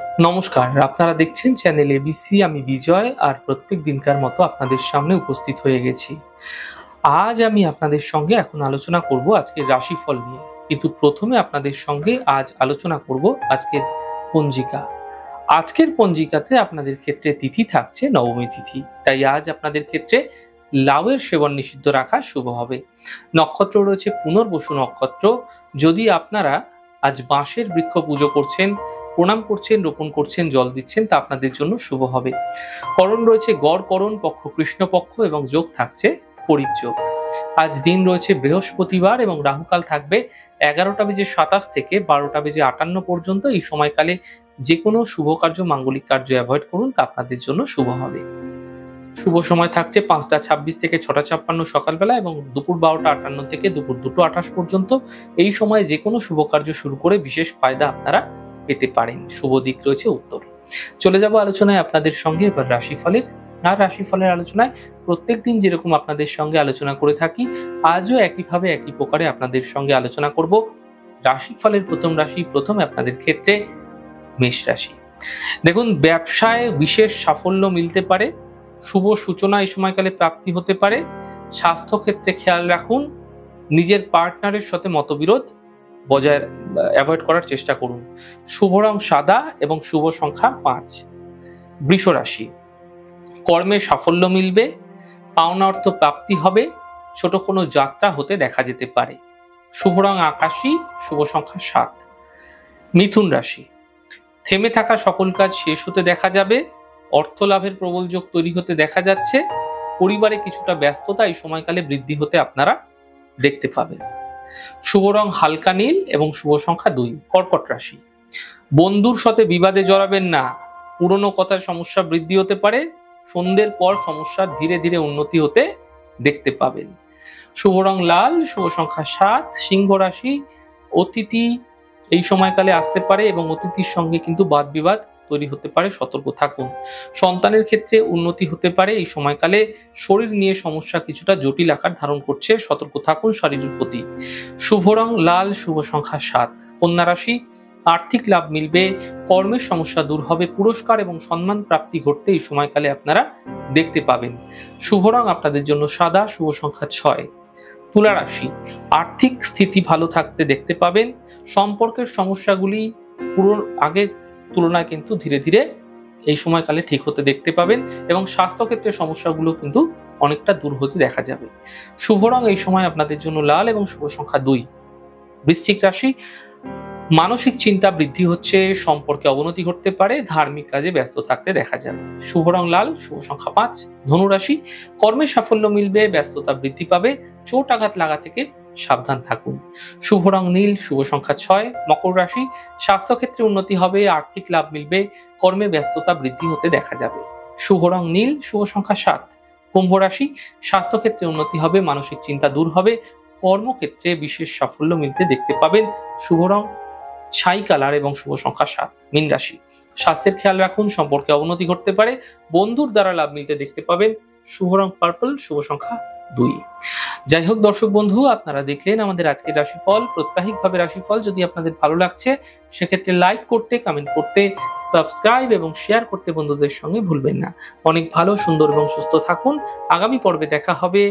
নমস্কার, আপনারা দেখছেন চ্যানেল এবিসি। আমি বিজয় আর প্রত্যেক দিনকার মতো আপনাদের সামনে উপস্থিত হয়ে গেছি। আজ আমি আপনাদের সঙ্গে এখন আলোচনা করব আজকের রাশিফল নিয়ে, কিন্তু প্রথমে আপনাদের সঙ্গে আজ আলোচনা করব আজকের পঞ্জিকা। আজকের পঞ্জিকাতে আপনাদের ক্ষেত্রে তিথি থাকছে নবমী তিথি, তাই আজ আপনাদের ক্ষেত্রে লাউয়ের সেবন নিষিদ্ধ রাখা শুভ হবে। নক্ষত্র রয়েছে পুনর্বসু নক্ষত্র। যদি আপনারা আজ বাঁশের বৃক্ষ পুজো করছেন, প্রণাম করছেন, রোপণ করছেন, জল দিচ্ছেন, তা আপনাদের জন্য শুভ হবে। করণ রয়েছে গড় করণ, পক্ষ কৃষ্ণপক্ষ এবং যোগ থাকছে পরিযোগ। আজ দিন রয়েছে বৃহস্পতিবার এবং রাহুকাল থাকবে 11:27 থেকে 12:58 পর্যন্ত। এই সময়কালে যে কোনো শুভ কার্য, মাঙ্গলিক কার্য অ্যাভয়েড করুন, তা আপনাদের জন্য শুভ হবে। শুভ সময় থাকছে 5:26 থেকে 6:56 সকালবেলা এবং দুপুর 12:58 থেকে দুপুর 2:28 পর্যন্ত। এই সময় যে কোনো শুভ কার্য শুরু করে বিশেষ ফায়দা আপনারা পেতে পারেন। শুভ দিক রয়েছে উত্তর। চলে যাব আলোচনায় আপনাদের সঙ্গে এবার রাশিফলের। আর রাশিফলের আলোচনায় প্রত্যেক দিন যেরকম আপনাদের সঙ্গে আলোচনা করে থাকি, আজও একইভাবে একই প্রকারে আপনাদের সঙ্গে আলোচনা করব। রাশিফলের প্রথম রাশি, প্রথমে আপনাদের ক্ষেত্রে মেষ রাশি। দেখুন, ব্যবসায় বিশেষ সাফল্য মিলতে পারে, শুভ সূচনা এই সময়কালে প্রাপ্তি হতে পারে। স্বাস্থ্য ক্ষেত্রে খেয়াল রাখুন, নিজের পার্টনারের সাথে মতবিরোধ বজায় অ্যাভয়েড করার চেষ্টা করুন। শুভ রং সাদা এবং শুভ সংখ্যা 5। বৃষ রাশি, কর্মে সাফল্য মিলবে, পাওনা অর্থ প্রাপ্তি হবে, ছোট কোনো যাত্রা হতে দেখা যেতে পারে। শুভ রং আকাশী, শুভ সংখ্যা 7। মিথুন রাশি, থেমে থাকা সকল কাজ শেষ হতে দেখা যাবে, অর্থ লাভের প্রবল যোগ তৈরি হতে দেখা যাচ্ছে। পরিবারে কিছুটা ব্যস্ততা এই সময়কালে বৃদ্ধি হতে আপনারা দেখতে পাবেন। শুভ রং হালকা নীল এবং শুভ সংখ্যা 2। কর্কট রাশি, বন্ধুর সাথে বিবাদে জড়াবেন না, পুরনো কথার সমস্যা বৃদ্ধি হতে পারে। সন্ধ্যের পর সমস্যার ধীরে ধীরে উন্নতি হতে দেখতে পাবেন। শুভ রং লাল, শুভ সংখ্যা 7। সিংহ রাশি, অতিথি এই সময়কালে আসতে পারে এবং অতিথির সঙ্গে কিন্তু বাদ বিবাদ তৈরি হতে পারে, সতর্ক থাকুন। সন্তানের ক্ষেত্রে উন্নতি হতে পারে। এই সময়কালে শরীর নিয়ে সমস্যা কিছুটা জটিল আকার ধারণ করছে, সতর্ক থাকুন শরীরের প্রতি। শুভ রং লাল, শুভ সংখ্যা 7। কন্যা রাশি, আর্থিক লাভ মিলবে, কর্মের সমস্যা দূর হবে, পুরস্কার এবং সম্মান প্রাপ্তি ঘটতে এই সময়কালে আপনারা দেখতে পাবেন। শুভ রং আপনাদের জন্য সাদা, শুভ সংখ্যা 6। তুলা রাশি, আর্থিক স্থিতি ভালো থাকতে দেখতে পাবেন। সম্পর্কের সমস্যাগুলি পুরো আগের তুলনায় কিন্তু ধীরে ধীরে এই সময়কালে ঠিক হতে দেখতে পাবেন এবং স্বাস্থ্যক্ষেত্রের সমস্যাগুলো কিন্তু অনেকটা দূর হতে দেখা যাবে। শুভ রং এই সময় আপনাদের জন্য লাল এবং শুভ সংখ্যা 2। বৃশ্চিক রাশি, মানসিক চিন্তা বৃদ্ধি হচ্ছে, সম্পর্কে অবনতি ঘটতে পারে, ধার্মিক কাজে ব্যস্ত থাকতে দেখা যাবে। শুভ রং লাল, শুভ সংখ্যা 5। ধনু রাশি, কর্মে সাফল্য মিলবে, ব্যস্ততা বৃদ্ধি পাবে, চোট আঘাত লাগা থেকে সাবধান থাকুন। শুভ রং নীল, শুভ সংখ্যা 6। মকর রাশি, স্বাস্থ্যক্ষেত্রে উন্নতি হবে, আর্থিক লাভ মিলবে, কর্মে ব্যস্ততা বৃদ্ধি হতে দেখা যাবে। শুভ রং নীল, শুভ সংখ্যা 7। কুম্ভ রাশি, স্বাস্থ্যক্ষেত্রে উন্নতি হবে, মানসিক চিন্তা দূর হবে, কর্মক্ষেত্রে বিশেষ সাফল্য মিলতে দেখতে পাবেন। শুভ রং ছাই কালার এবং শুভ সংখ্যা 7। মীন রাশি, স্বাস্থ্যের খেয়াল রাখুন, সম্পর্কে অবনতি ঘটতে পারে, বন্ধুর দ্বারা লাভ মিলতে দেখতে পাবেন। শুভ রং পার্পল, শুভ সংখ্যা 2। যাই হোক দর্শক বন্ধু, আপনারা দেখলেন আমাদের আজকের রাশিফল, প্রত্যাহিকভাবে রাশিফল। যদি আপনাদের ভালো লাগছে সেক্ষেত্রে লাইক করতে, কমেন্ট করতে, সাবস্ক্রাইব এবং শেয়ার করতে বন্ধুদের সঙ্গে ভুলবেন না। অনেক ভালো, সুন্দর এবং সুস্থ থাকুন। আগামী পর্বে দেখা হবে।